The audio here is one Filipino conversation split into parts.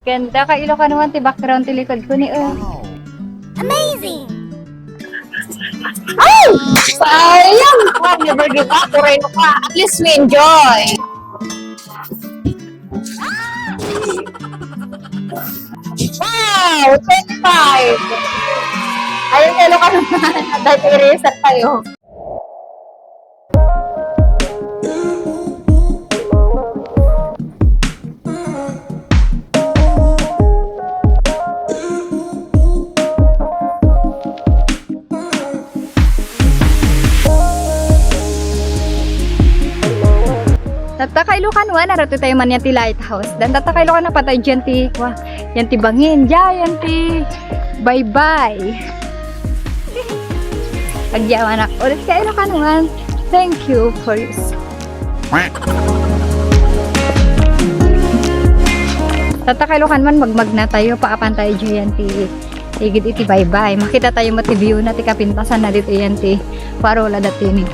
Ganda ka ilo ka naman ti background ti likod ko ni Amazing! Ay! Sayang! Never give up. Kureno ka. At least we enjoy. Wow! 25! Ayun, ilo ka naman. Dahil i-reset tayo. Tatakailukan wa narato tayo man yan ti lighthouse. Dan tatakailukan na patay dyan ti yan ti bangin. Yan ti bye-bye. Agyaman ako. Ulit ka ilukan wan. Thank you for your tatakailukan man magmag na tayo. Paapan tayo dyan ti igid iti bye-bye. Makita tayo mo ti view na ti kapintasan na dito yan ti parola dati ni.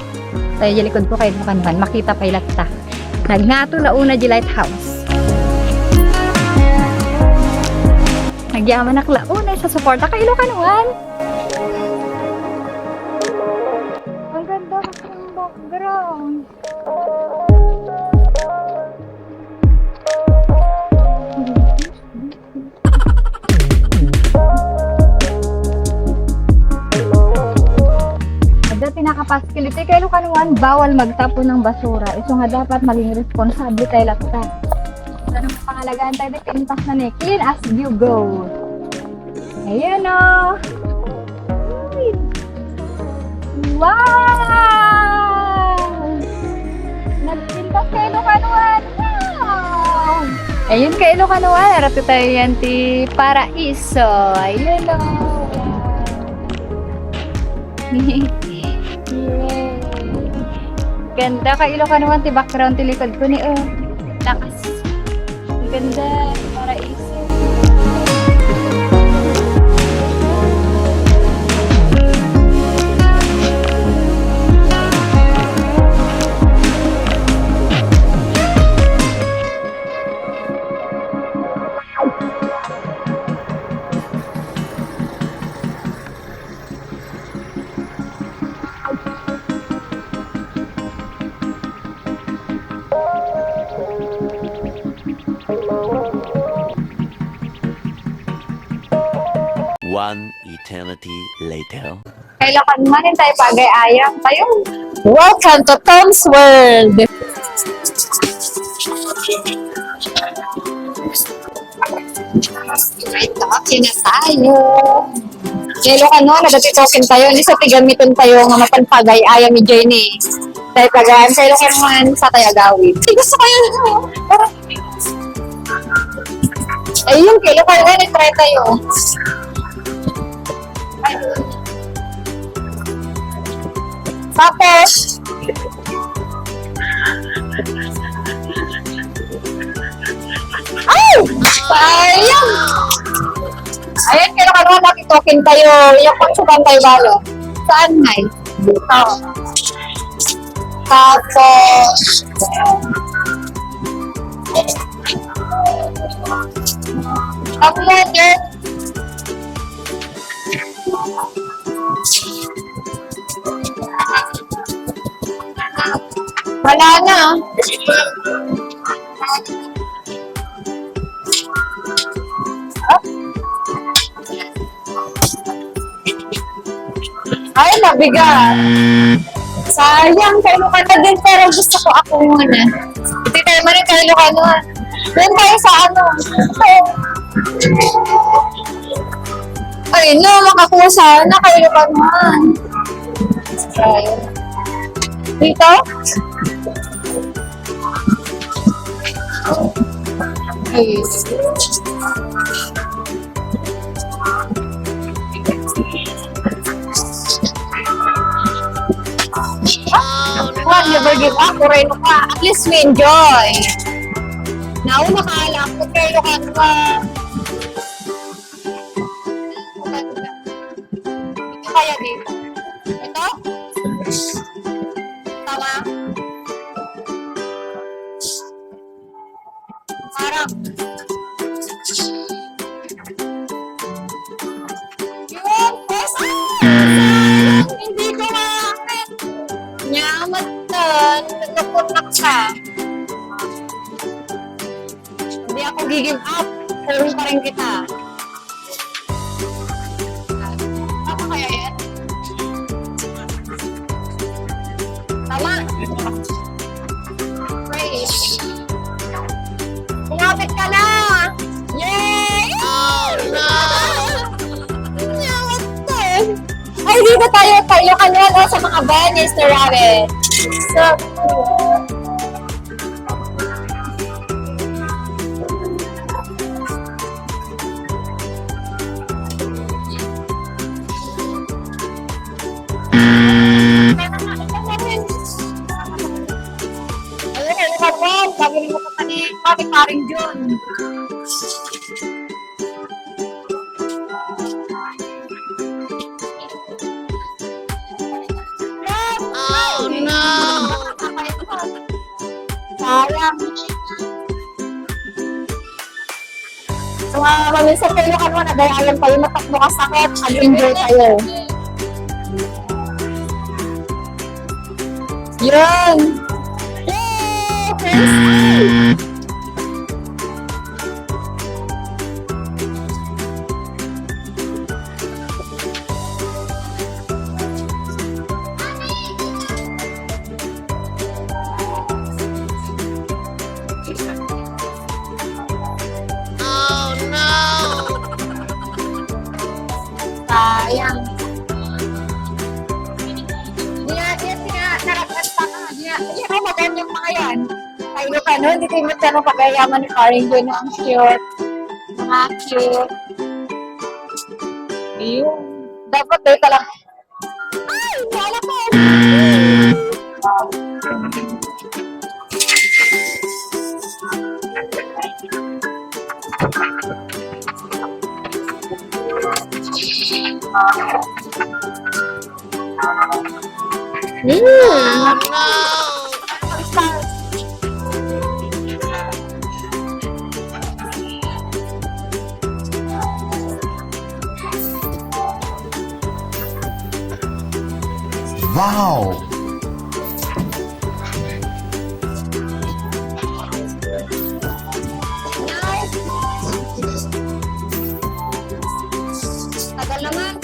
Tayo jalikod ko kayo naman. Makita pa ilat ta. Nagnato na una di lighthouse. Nagyaman ak launa sa suporta kay Ilocanuan. Ang ganda kasi ng background. Pinakapaskility kay Ilocanuan, bawal magtapon ng basura. Iso nga dapat maging responsable tayo lahat. Ano ang pangalagaan tayo? Pintas na ni clean as you go. Ayan o. Wow! Nagpintas kay Ilocanuan. Wow! Ayun kay Ilocanuan. Arato tayo yan ti Paraiso. Ayan o. Ganda ka ilo ka naman ti background ti likod ko ni lakas. Ganda para isip. One eternity later. Kailangan man tayo pag-ayam tayo. Welcome to Tom's World. Right, talking na tayo. Kailangan no, nagatitokin tayo. Ni sa tigamiton tayo nga mapanpagay-ayam ni Jenny. Tayo pag-ayam. Kailangan man sa tayo gawin. Gusto kayo no? Ayun, kailangan nga nag-try tayo. Tapos ay! Sayang! Ayan, kailangan naman natin token tayo. Yung pagsukan tayo balo. Saan ngay? Dito. Tapos ang letter wala na. Ay, mabigat. Sayang, kailukan na din. Pero gusto ko ako muna. Hindi tayo man yung kailukan nun. Doon tayo sa ano. Ay, no, makakuha sana kailukan man. Sayang. Dito? Okay. Never give up. Kureno ka. At least we enjoy. Now, makaalam ko kayo ka. Ito kaya dito. Ito? Tama? Harap. ka. Hindi ako give up. Pulong pa rin kita. Tama kaya yan? Tama. Praise. Kumapit ka na! Yay! Oh, no! Ay, dito tayo kanina sa mga Venice na rabbit. So, ayun, naman, sabi mo ka ni Paring John. Oh no! Sayang. So, maminsan kayo ka nagayalan kayo, matakbo ka sakit, mag-enjoy kayo. Yun! Yay! First time! Sayang. Narapat pa ka. Hindi ako maganda yung mga yan. Tayo ka no, hindi kayo magtanong pagayaman ni Paring John. Ang cute. Mga cute. Ayun. Dapat tayo ka lang. Ay! Wala ko! Wow! Tagal naman.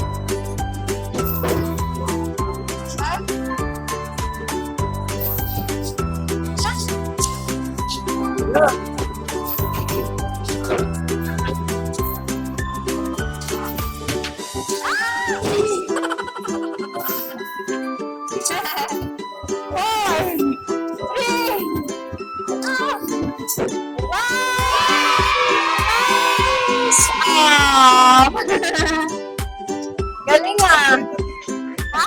Galing ah. Ha?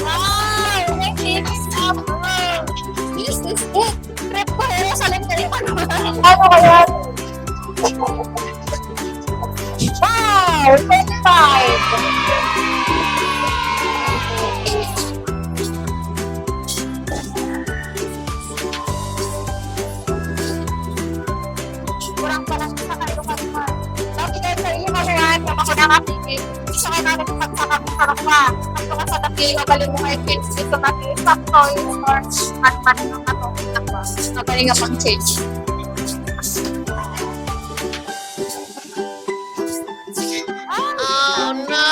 Wow! This is it. Trip ko pero sa lang kayo ano kaya? Wow! 25. Kurang pa lang sa kayo kanina. Dati kayo sa iyo mamayaan kapag ako nakatigil. Isa kayo namin kung pagsakap mo sarap ka. Pagka ka sa tabi, magaling mo kayo kids. Ito natin stock toys or at-man ng natong ako. Magaling nga pang change. Oh no!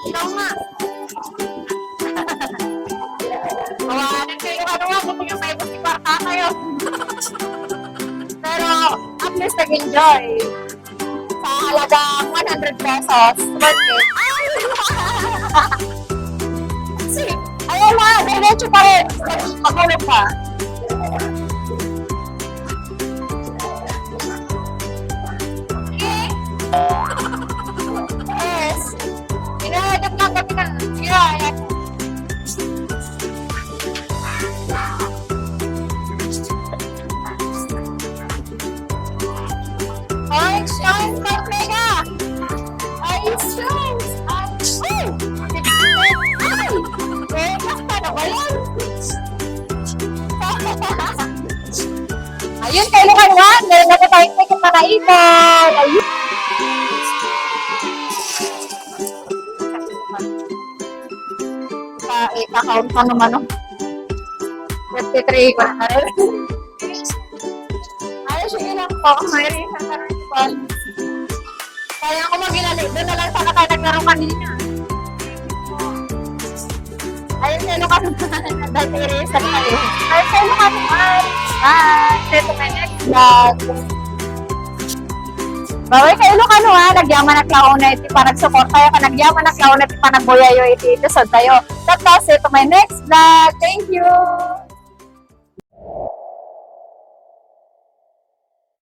Ikaw nga. Kawanan kayo kung yung may buti kwarta kayo. Pero at least nag-enjoy. Sa halagang 100 pesos. Worth it. Ayun na, diretso pa rin. Magulog pa. Yes. Pinahadap lang kami na. Sige, ayan. Orange shines like mega. Orange shines. Ay! Ay! Paano ba yan? Ayun, kayo Ilocan 1, meron na tayong ticket na naipon. Ayun. I-count pa naman, no? 53 ko na rin. Ay, sige lang po. Mayroon sa tarang. Kaya ako mag-ilali. Doon na lang sana tayo naglaro kanina. Ayun sa Ilocan 1. Dahil sa tayo. Ayun sa Ilocan 1. See to my next vlog. Bawal ka Ilocan 1. Nagyaman na klaon na iti pa nag-support tayo. Nagyaman na klaon na iti pa nagboyayo iti. Ito tayo. Tapos, see to my next vlog. Thank you.